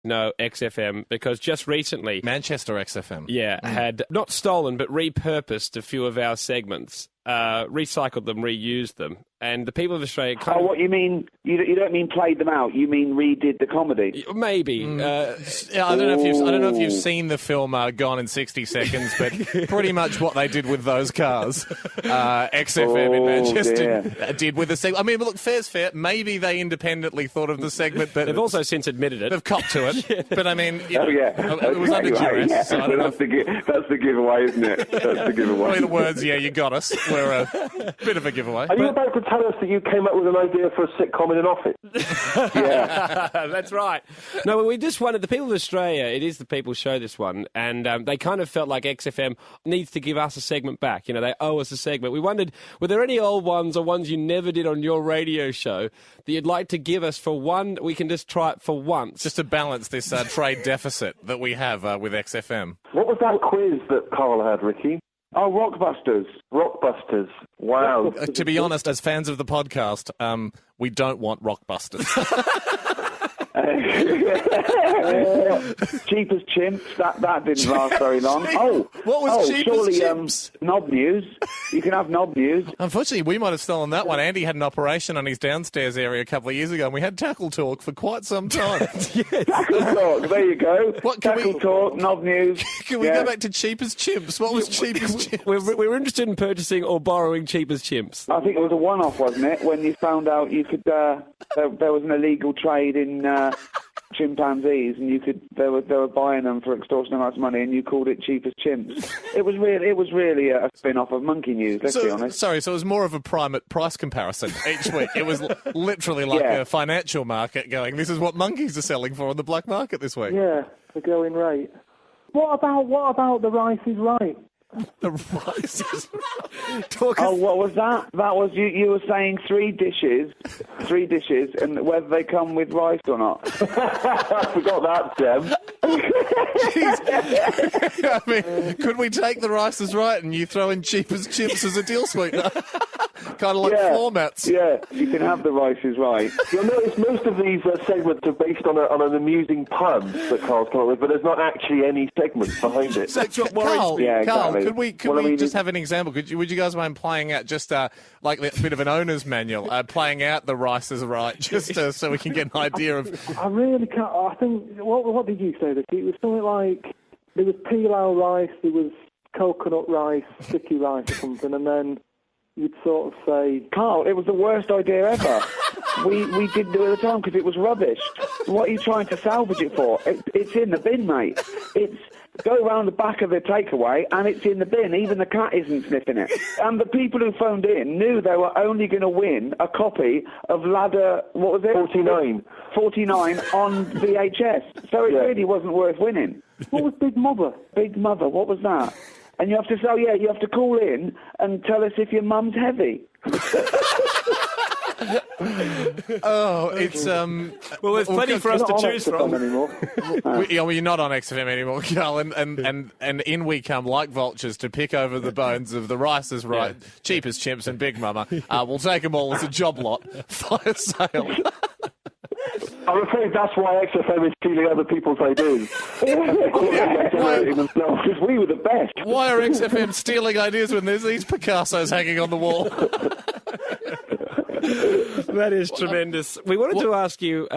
No, XFM, because just recently... Manchester XFM. Yeah, had not stolen, but repurposed a few of our segments, recycled them, reused them. And the people of Australia kind of... what you mean? You don't mean played them out. You mean redid the comedy? Maybe. Yeah, I don't know if you've seen the film Gone in 60 Seconds, but pretty much what they did with those cars, XFM in Manchester did with the segment. I mean, look, fair's fair. Maybe they independently thought of the segment, but they've also since admitted it. They've copped to it. Yeah. But I mean, it was under duress. Yeah. So I don't know. That's the giveaway, isn't it? That's the giveaway. Probably the words, yeah, you got us. We're a bit of a giveaway. Are you about to tell us that you came up with an idea for a sitcom in an office? Yeah. That's right. No, we just wanted the people of Australia, it is the People's Show, this one, and they kind of felt like XFM needs to give us a segment back. You know, they owe us a segment. We wondered, were there any old ones or ones you never did on your radio show that you'd like to give us for one? We can just try it for once. Just to balance this trade deficit that we have with XFM. What was that quiz that Karl had, Ricky? Oh, Rockbusters. Rockbusters. Wow. To be honest, as fans of the podcast, we don't want Rockbusters. Cheap as Chimps. That didn't last very long. What was Cheap surely, as Chimps? Knob News. You can have Knob News. Unfortunately, we might have stolen that one. Andy had an operation on his downstairs area a couple of years ago, and we had Tackle Talk for quite some time. Tackle Talk. There you go. Tackle Talk, Knob News. Can we go back to Cheap as Chimps? What was Cheap as Chimps? We were interested in purchasing or borrowing Cheap as Chimps. I think it was a one-off, wasn't it? When you found out you could, there was an illegal trade in chimpanzees, and they were buying them for extortionate amounts of money, and you called it Cheap as Chimps. It was really a spin-off of Monkey News. Let's be honest. Sorry, so it was more of a private price comparison each week. It was literally like a financial market going, this is what monkeys are selling for on the black market this week. Yeah, the going rate. What about The Rice is Right? The Rice is Right. What was that? That was you were saying three dishes, and whether they come with rice or not. I forgot that, Deb. I mean, could we take The Rice is Right and you throw in Cheap as Chips as a deal sweetener? Kind of like floor mats. Yeah, you can have The Rice is Right. You'll notice most of these segments are based on an amusing pun that Karl's come up with, but there's not actually any segment behind it. That's what worries me. Yeah, Carl, exactly. could we just have an example? Would you guys mind playing out just like a bit of an owner's manual, playing out The Rice is Right, just so we can get an idea of... I really can't... I think... What did you say, Ricky? It was something like... There was pilau rice, there was coconut rice, sticky rice or something, and then... You'd sort of say... Karl, it was the worst idea ever. we didn't do it at the time because it was rubbish. What are you trying to salvage it for? It's in the bin, mate. Go around the back of the takeaway and it's in the bin. Even the cat isn't sniffing it. And the people who phoned in knew they were only going to win a copy of Ladder... What was it? 49. 49 on VHS. So it really wasn't worth winning. What was Big Mother? Big Mother, what was that? And you have to say, you have to call in and tell us if your mum's heavy. It's well, there's plenty for us to choose from. You're not on XFM anymore, Carl, and in we come like vultures to pick over the bones of The Rice is Right, Cheap as Chimps, and Big Mama. We'll take them all as a job lot. Fire sale. I'm afraid that's why XFM is stealing other people's ideas. Because we were the best. Why are XFM stealing ideas when there's these Picassos hanging on the wall? That is tremendous. We wanted to ask you,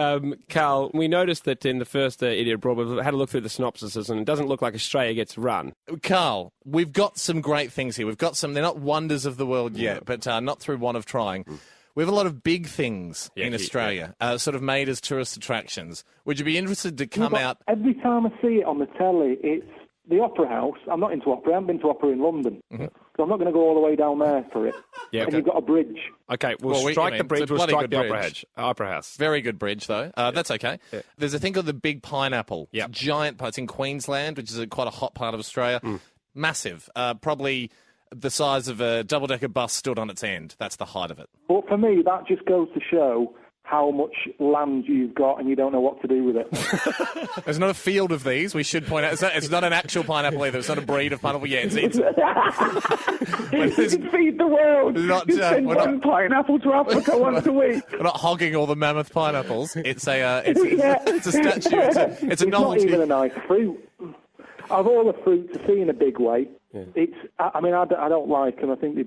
Karl, we noticed that in the first Idiot Abroad, we had a look through the synopsises, and it doesn't look like Australia gets run. Karl, we've got some great things here. We've got some, they're not wonders of the world yet, but not through want of trying. We have a lot of big things in Australia, sort of made as tourist attractions. Would you be interested to come out? Every time I see it on the telly, it's the Opera House. I'm not into opera. I haven't been to opera in London. Mm-hmm. So I'm not going to go all the way down there for it. Yeah, and you've got a bridge. Okay, we'll strike the bridge. We'll strike the Opera House. Very good bridge, though. That's okay. Yeah. There's a thing called the Big Pineapple. Yeah. Giant part. It's in Queensland, which is quite a hot part of Australia. Massive. Probably the size of a double-decker bus stood on its end. That's the height of it. But for me, that just goes to show how much land you've got and you don't know what to do with it. There's not a field of these, we should point out. It's not an actual pineapple either. It's not a breed of pineapple yet. You can feed the world. You send one pineapple to Africa once a week. We're not hogging all the mammoth pineapples. It's a statue. It's a novelty. Not even a nice fruit. Of all the fruit to see in a big way, I don't like them. I think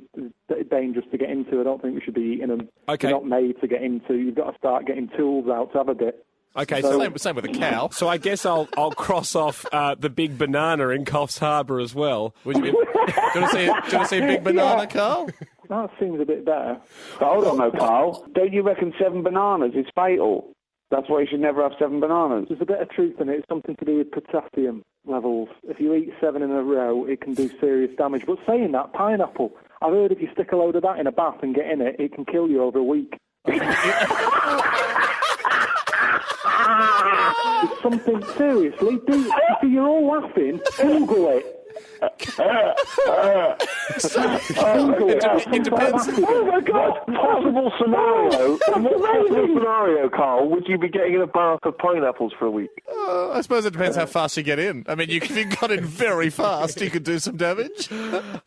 they're dangerous to get into. I don't think we should be eating them. Okay. They're not made to get into. You've got to start getting tools out to have a bit. Okay, Same with a cow. So I guess I'll cross off the big banana in Coffs Harbour as well. Do you want to see a big banana, Carl? That seems a bit better. But hold on, though, Carl. Don't you reckon 7 bananas is fatal? That's why you should never have 7 bananas. There's a bit of truth in it. It's something to do with potassium levels. If you eat 7 in a row, it can do serious damage. But saying that, pineapple, I've heard if you stick a load of that in a bath and get in it, it can kill you over a week. It's something, seriously, you're all laughing, Google it. It depends. Oh my God! Possible scenario. In what possible scenario, Carl, would you be getting in a bath of pineapples for a week? I suppose it depends how fast you get in. I mean, if you got in very fast, you could do some damage.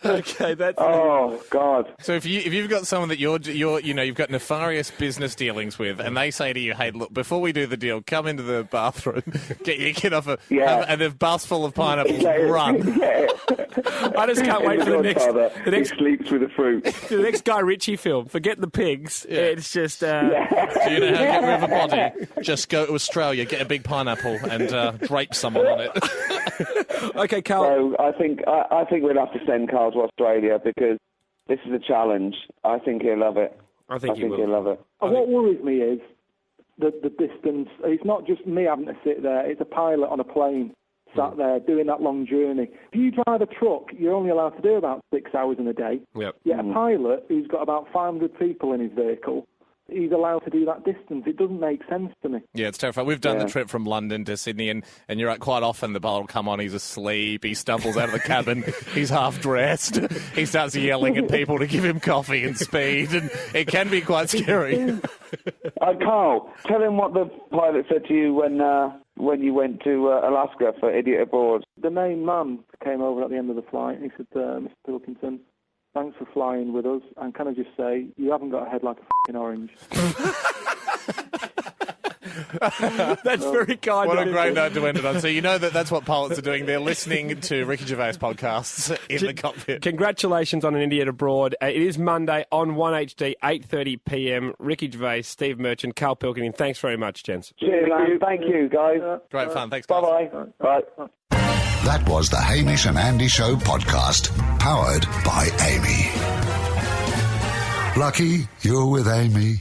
Okay, that's... Oh, God. So if you've got someone that you've got nefarious business dealings with, and they say to you, "Hey, look, before we do the deal, come into the bathroom, get your kid off and a bath's full of pineapples, run." Yeah. I just can't wait for the next He sleeps with the fruit. the next Guy Ritchie film. Forget the pigs. Yeah. It's just... Do you know how to get rid of a body? Just go to Australia, get a big pineapple, and drape someone on it. Okay, Carl. So I think we'll have to send Carl to Australia because this is a challenge. I think he'll love it. I think he'll love it. What worries me is the distance. It's not just me having to sit there. It's a pilot on a plane sat there doing that long journey. If you drive a truck, you're only allowed to do about 6 hours in a day. Yep. Yet a pilot who's got about 500 people in his vehicle, he's allowed to do that distance. It doesn't make sense to me. Yeah, it's terrifying. We've done the trip from London to Sydney, and you're right, quite often the pilot will come on, he's asleep, he stumbles out of the cabin, he's half-dressed, he starts yelling at people to give him coffee and speed, and it can be quite scary. Carl, tell him what the pilot said to you when you went to Alaska for Idiot Abroad. The main man came over at the end of the flight, and he said, Mr. Pilkington, thanks for flying with us, and can I just say, you haven't got a head like a f***ing orange. That's very kind. What a great note to end it on. So you know that's what pilots are doing. They're listening to Ricky Gervais podcasts in the cockpit. Congratulations on An Idiot Abroad. It is Monday on 1HD, 8:30pm. Ricky Gervais, Steve Merchant, Karl Pilkington. Thanks very much, gents. Cheers, man. Thank you, guys. Great fun. Thanks, guys. Bye-bye. Bye. That was the Hamish and Andy Show podcast, powered by Amy. Lucky you're with Amy.